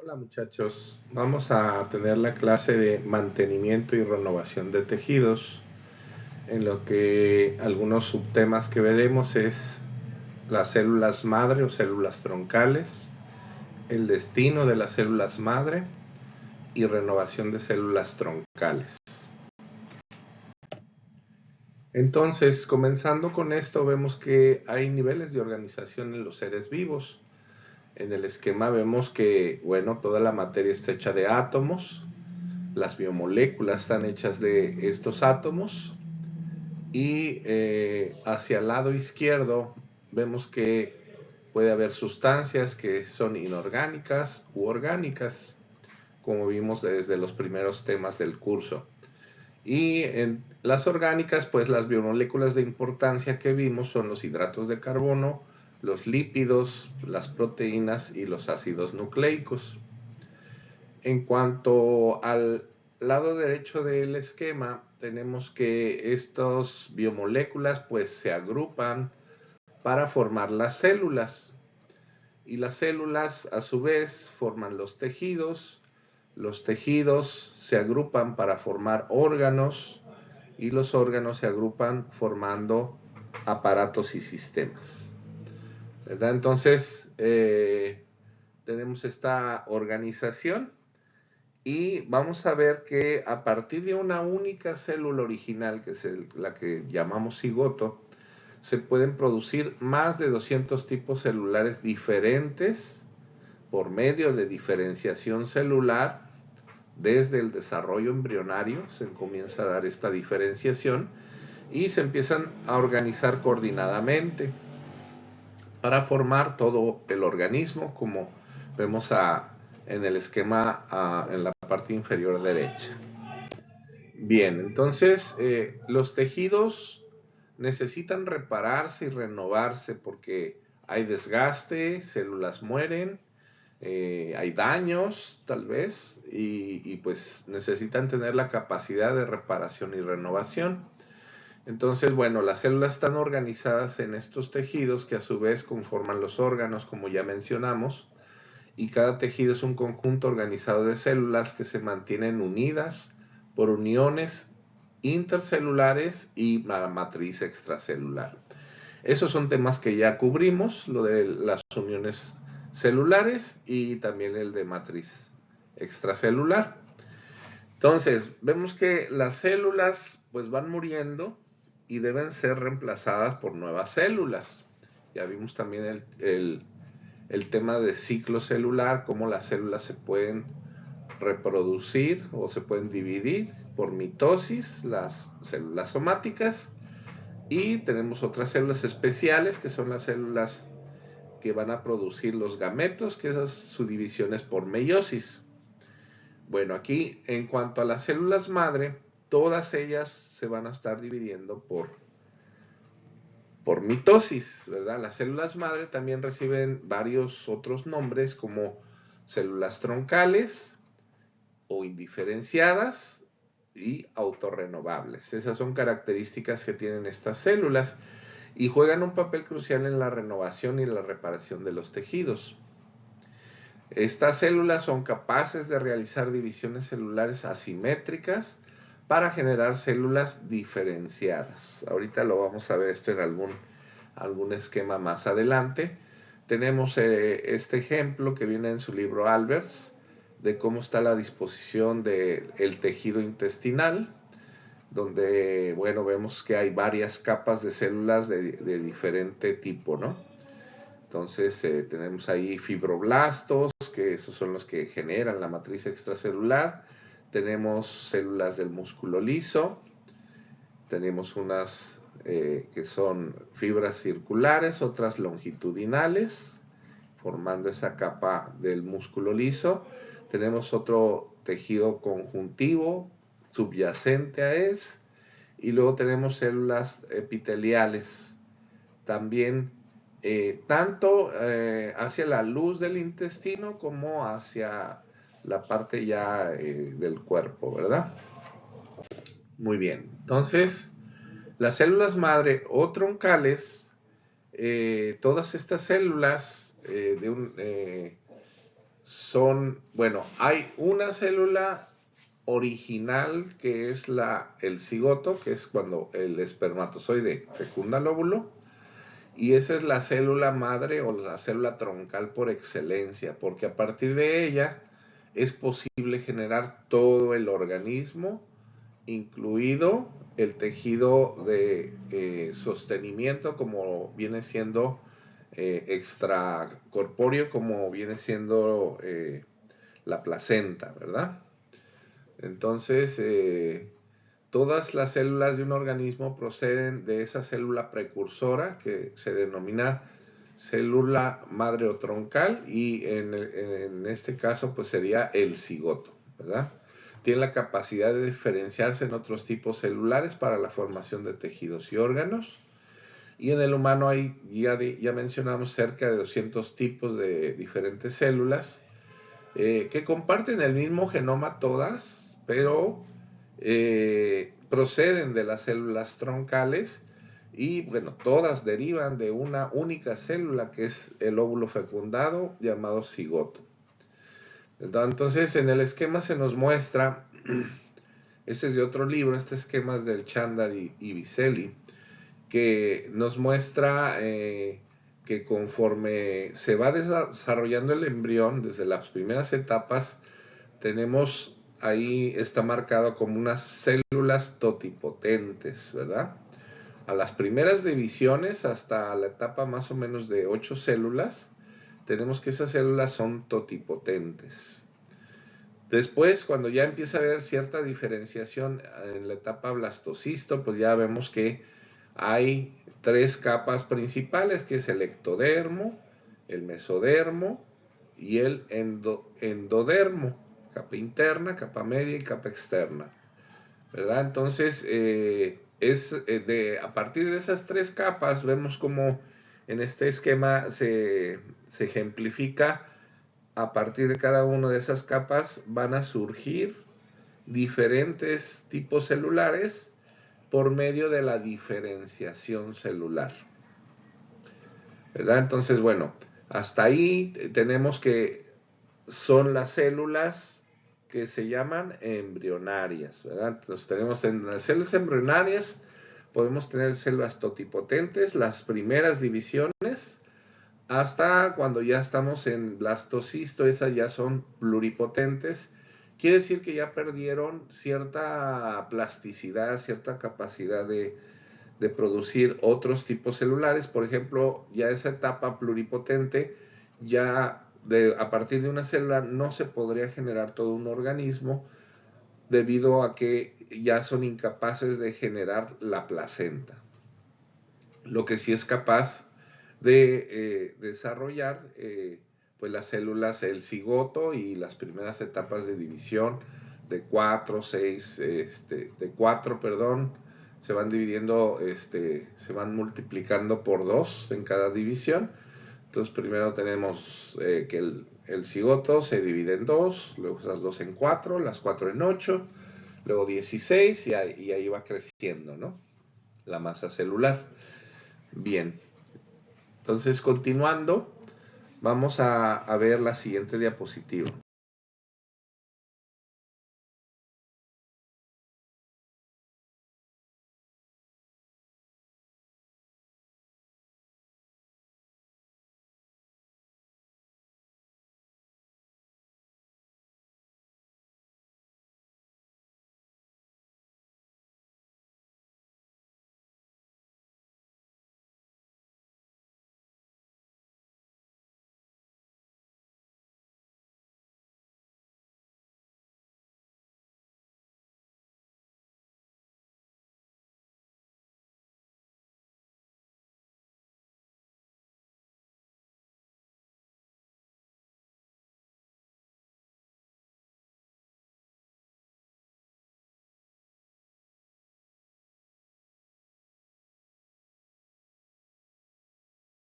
Hola muchachos, vamos a tener la clase de mantenimiento y renovación de tejidos, en lo que algunos subtemas que veremos es las células madre o células troncales, el destino de las células madre y renovación de células troncales. Entonces, comenzando con esto, vemos que hay niveles de organización en los seres vivos. En el esquema vemos que, bueno, toda la materia está hecha de átomos, las biomoléculas están hechas de estos átomos y hacia el lado izquierdo vemos que puede haber sustancias que son inorgánicas u orgánicas, como vimos desde los primeros temas del curso. Y en las orgánicas, pues las biomoléculas de importancia que vimos son los hidratos de carbono, los lípidos, las proteínas y los ácidos nucleicos. En cuanto al lado derecho del esquema, tenemos que estas biomoléculas pues se agrupan para formar las células. Y las células a su vez forman los tejidos se agrupan para formar órganos y los órganos se agrupan formando aparatos y sistemas, ¿verdad? Entonces tenemos esta organización y vamos a ver que a partir de una única célula original, que es la que llamamos cigoto, se pueden producir más de 200 tipos celulares diferentes por medio de diferenciación celular. Desde el desarrollo embrionario se comienza a dar esta diferenciación y se empiezan a organizar coordinadamente para formar todo el organismo, como vemos en el esquema en la parte inferior derecha. Bien, entonces los tejidos necesitan repararse y renovarse porque hay desgaste, células mueren, hay daños tal vez y pues necesitan tener la capacidad de reparación y renovación. Entonces, bueno, las células están organizadas en estos tejidos que a su vez conforman los órganos, como ya mencionamos, y cada tejido es un conjunto organizado de células que se mantienen unidas por uniones intercelulares y la matriz extracelular. Esos son temas que ya cubrimos, lo de las uniones celulares y también el de matriz extracelular. Entonces, vemos que las células pues van muriendo y deben ser reemplazadas por nuevas células. Ya vimos también el tema de ciclo celular, cómo las células se pueden reproducir o se pueden dividir por mitosis, las células somáticas, y tenemos otras células especiales que son las células que van a producir los gametos, que esas su división es por meiosis. Bueno, aquí en cuanto a las células madre, todas ellas se van a estar dividiendo por mitosis, ¿verdad? Las células madre también reciben varios otros nombres como células troncales o indiferenciadas y autorrenovables. Esas son características que tienen estas células y juegan un papel crucial en la renovación y la reparación de los tejidos. Estas células son capaces de realizar divisiones celulares asimétricas para generar células diferenciadas. Ahorita lo vamos a ver esto en algún esquema más adelante. Tenemos este ejemplo que viene en su libro Alberts de cómo está la disposición del tejido intestinal, donde, bueno, vemos que hay varias capas de células de diferente tipo, ¿no? Entonces tenemos ahí fibroblastos, que esos son los que generan la matriz extracelular. Tenemos células del músculo liso. Tenemos unas que son fibras circulares, otras longitudinales, formando esa capa del músculo liso. Tenemos otro tejido conjuntivo subyacente a él. Y luego tenemos células epiteliales, también tanto hacia la luz del intestino como hacia la parte ya del cuerpo, ¿verdad? Muy bien, entonces las células madre o troncales, todas estas células bueno, hay una célula original que es el cigoto, que es cuando el espermatozoide fecunda el óvulo, y esa es la célula madre o la célula troncal por excelencia, porque a partir de ella es posible generar todo el organismo, incluido el tejido de sostenimiento, como viene siendo extracorpóreo, como viene siendo la placenta, ¿verdad? Entonces, todas las células de un organismo proceden de esa célula precursora que se denomina célula madre o troncal, y en este caso pues sería el cigoto, ¿verdad? Tiene la capacidad de diferenciarse en otros tipos celulares para la formación de tejidos y órganos. Y en el humano hay, ya mencionamos, cerca de 200 tipos de diferentes células que comparten el mismo genoma todas, pero proceden de las células troncales y, bueno, todas derivan de una única célula que es el óvulo fecundado llamado cigoto. Entonces, en el esquema se nos muestra, este es de otro libro, este esquema es del Chandar y Vicelli, que nos muestra que conforme se va desarrollando el embrión, desde las primeras etapas, tenemos ahí, está marcado como unas células totipotentes, ¿verdad? A las primeras divisiones, hasta la etapa más o menos de 8 células, tenemos que esas células son totipotentes. Después, cuando ya empieza a haber cierta diferenciación en la etapa blastocisto, pues ya vemos que hay 3 capas principales, que es el ectodermo, el mesodermo y el endodermo, capa interna, capa media y capa externa, ¿verdad? Entonces, a partir de esas 3 capas, vemos como en este esquema se ejemplifica. A partir de cada una de esas capas van a surgir diferentes tipos celulares por medio de la diferenciación celular, ¿verdad? Entonces, bueno, hasta ahí tenemos que son las células que se llaman embrionarias, ¿verdad? Entonces tenemos en las células embrionarias, podemos tener células totipotentes, las primeras divisiones, hasta cuando ya estamos en blastocisto, esas ya son pluripotentes. Quiere decir que ya perdieron cierta plasticidad, cierta capacidad de producir otros tipos celulares. Por ejemplo, ya esa etapa pluripotente, ya a partir de una célula no se podría generar todo un organismo, debido a que ya son incapaces de generar la placenta. Lo que sí es capaz de desarrollar pues las células, el cigoto y las primeras etapas de división de 4, 6, de 4, perdón, se van dividiendo, se van multiplicando por 2 en cada división. Entonces primero tenemos que el cigoto se divide en 2, luego esas 2 en 4, las 4 en 8, luego 16 y ahí va creciendo, ¿no? La masa celular. Bien, entonces continuando, vamos a ver la siguiente diapositiva.